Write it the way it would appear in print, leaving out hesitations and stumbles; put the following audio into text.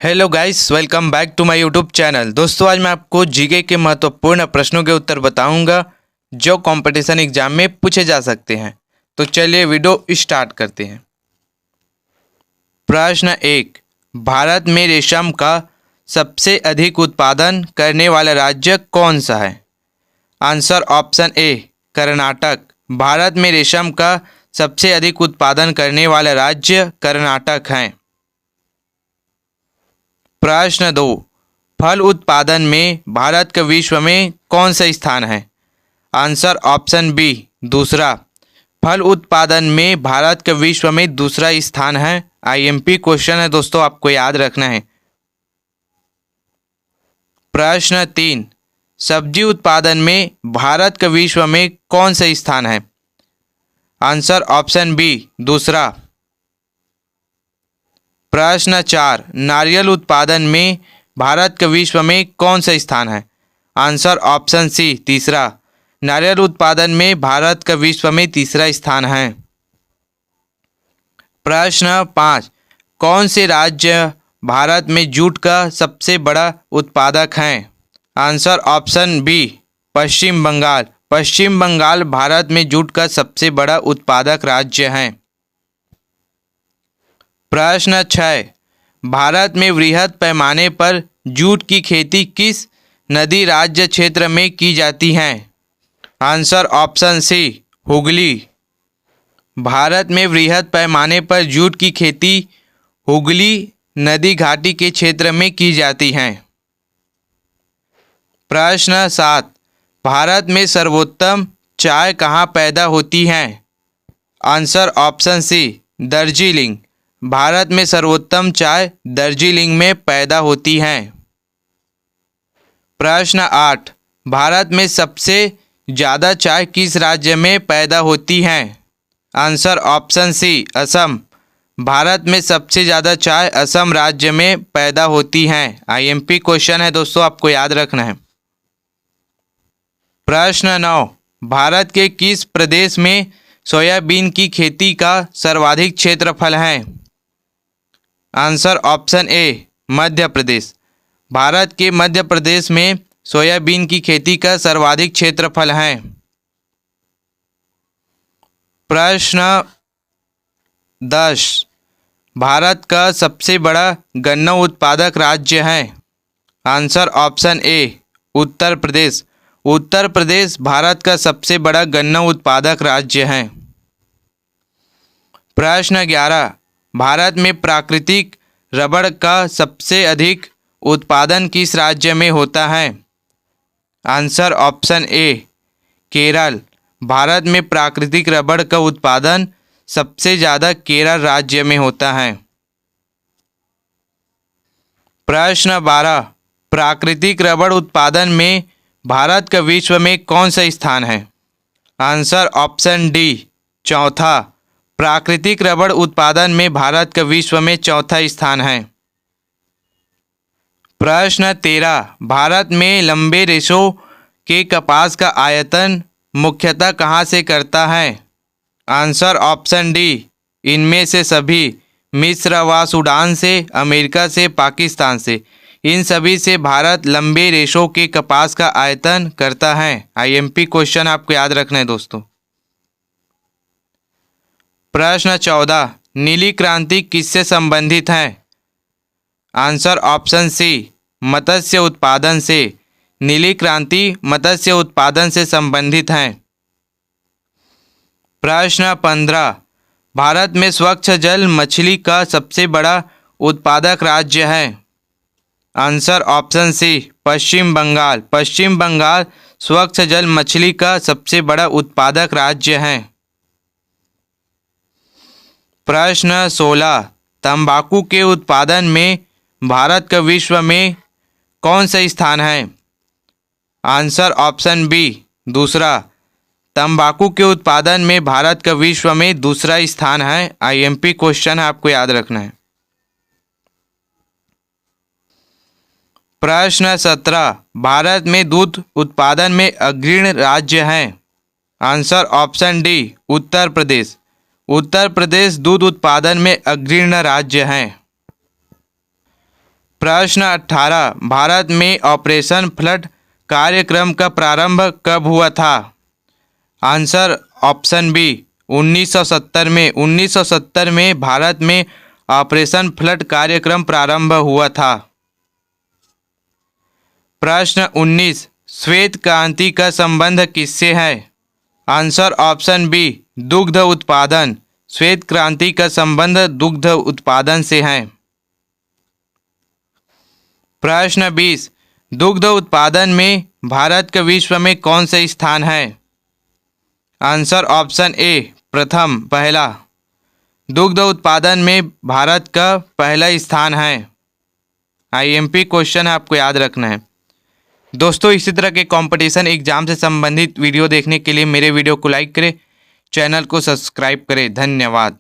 Hello guys, welcome back to my YouTube channel. दोस्तों, आज मैं आपको जीके के महत्वपूर्ण प्रश्नों के उत्तर बताऊंगा जो कंपटीशन एग्जाम में पूछे जा सकते हैं। तो चलिए वीडियो स्टार्ट करते हैं। प्रश्न 1। भारत में रेशम का सबसे अधिक उत्पादन करने वाला राज्य कौन सा है? Answer option A Karnataka. Bharat में रेशम का सबसे अधिक उत्पादन करने वाला राज्य कर्नाटक है। प्रश्न 2। फल उत्पादन में भारत का विश्व में कौन सा स्थान है? आंसर ऑप्शन बी दूसरा। फल उत्पादन में भारत का विश्व में दूसरा स्थान है। आईएमपी क्वेश्चन है दोस्तों, आपको याद रखना है। प्रश्न 3। सब्जी उत्पादन में भारत का विश्व में कौन सा स्थान है? आंसर ऑप्शन बी दूसरा। प्रश्न 4। नारियल उत्पादन में भारत का विश्व में कौन सा स्थान है? आंसर ऑप्शन सी तीसरा। नारियल उत्पादन में भारत का विश्व में तीसरा स्थान है। प्रश्न 5। कौन से राज्य भारत में जूट का सबसे बड़ा उत्पादक है? आंसर ऑप्शन बी पश्चिम बंगाल। पश्चिम बंगाल भारत में जूट का सबसे बड़ा उत्पादक राज्य है। प्रश्न 6। भारत में वृहद पैमाने पर जूट की खेती किस नदी राज्य क्षेत्र में की जाती है? Answer option C Hooghly. Bharat में वृहद पैमाने पर जूट की खेती हुगली नदी घाटी के क्षेत्र में की जाती है। प्रश्न 7। भारत में सर्वोत्तम चाय कहाँ पैदा होती है? Answer option C Darjeeling. Bharat में सर्वोत्तम चाय दार्जिलिंग में पैदा होती है। प्रश्न 8। भारत में सबसे ज़्यादा चाय किस राज्य में पैदा होती है? Answer option C Assam. Bharat में सबसे ज़्यादा चाय असम राज्य में पैदा होती है। आईएमपी क्वेश्चन है दोस्तों, आपको याद रखना है। प्रश्न 9। भारत के किस प्रदेश में सोयाबीन की खेती का सर्वाधिक क्षेत्रफल है? Answer option A Madhya Pradesh. Bharat के मध्य प्रदेश में सोयाबीन की खेती का सर्वाधिक क्षेत्रफल है। प्रश्न 10। भारत का सबसे बड़ा गन्ना उत्पादक राज्य है? Answer option A Uttar Pradesh. Uttar Pradesh Bharat का सबसे बड़ा गन्ना उत्पादक राज्य है। प्रश्न 11। भारत में प्राकृतिक रबड़ का सबसे अधिक उत्पादन किस राज्य में होता है? Answer option A Kerala. Bharat में प्राकृतिक रबड़ का उत्पादन सबसे ज़्यादा केरल राज्य में होता है। प्रश्न 12। प्राकृतिक रबड़ उत्पादन में भारत का विश्व में कौन सा स्थान है? आंसर ऑप्शन डी चौथा। प्राकृतिक रबड़ उत्पादन में भारत का विश्व में चौथा स्थान है। प्रश्न 13। भारत में लंबे रेशों के कपास का आयात मुख्यतः कहाँ से करता है? आंसर ऑप्शन डी इनमें से सभी। मिस्र व सूडान से, अमेरिका से, पाकिस्तान से, इन सभी से भारत लंबे रेशों के कपास का आयात करता है। आईएमपी क्वेश्चन आपको याद रखना है दोस्तों। प्रश्न 14। नीली क्रांति किससे संबंधित है? आंसर ऑप्शन सी मत्स्य उत्पादन से। नीली क्रांति मत्स्य उत्पादन से संबंधित है। प्रश्न 15। भारत में स्वच्छ जल मछली का सबसे बड़ा उत्पादक राज्य है? आंसर ऑप्शन सी पश्चिम बंगाल। पश्चिम बंगाल स्वच्छ जल मछली का सबसे बड़ा उत्पादक राज्य है। प्रश्न 16। तंबाकू के उत्पादन में भारत का विश्व में कौन सा स्थान है? आंसर ऑप्शन बी दूसरा। तंबाकू के उत्पादन में भारत का विश्व में दूसरा स्थान है। आईएमपी क्वेश्चन है, आपको याद रखना है। प्रश्न 17। भारत में दूध उत्पादन में अग्रणी राज्य है? Answer option D Uttar Pradesh. Uttar Pradesh दूध उत्पादन में अग्रणी राज्य है। प्रश्न 18, भारत में ऑपरेशन फ्लड कार्यक्रम का प्रारंभ कब हुआ था? आंसर ऑप्शन बी 1970 में। 1970 में भारत में ऑपरेशन फ्लड कार्यक्रम प्रारंभ हुआ था। प्रश्न 19, श्वेत क्रांति का संबंध किससे है? आंसर ऑप्शन बी दुग्ध उत्पादन। श्वेत क्रांति का संबंध दुग्ध उत्पादन से है। प्रश्न 20, दुग्ध उत्पादन में भारत का विश्व में कौन सा स्थान है? आंसर ऑप्शन ए प्रथम, पहला। दुग्ध उत्पादन में भारत का पहला स्थान है। आईएमपी क्वेश्चन है, आपको याद रखना है। दोस्तों, इसी तरह के कंपटीशन एग्जाम से संबंधित वीडियो देखने के लिए मेरे वीडियो को लाइक करें, चैनल को सब्सक्राइब करें। धन्यवाद।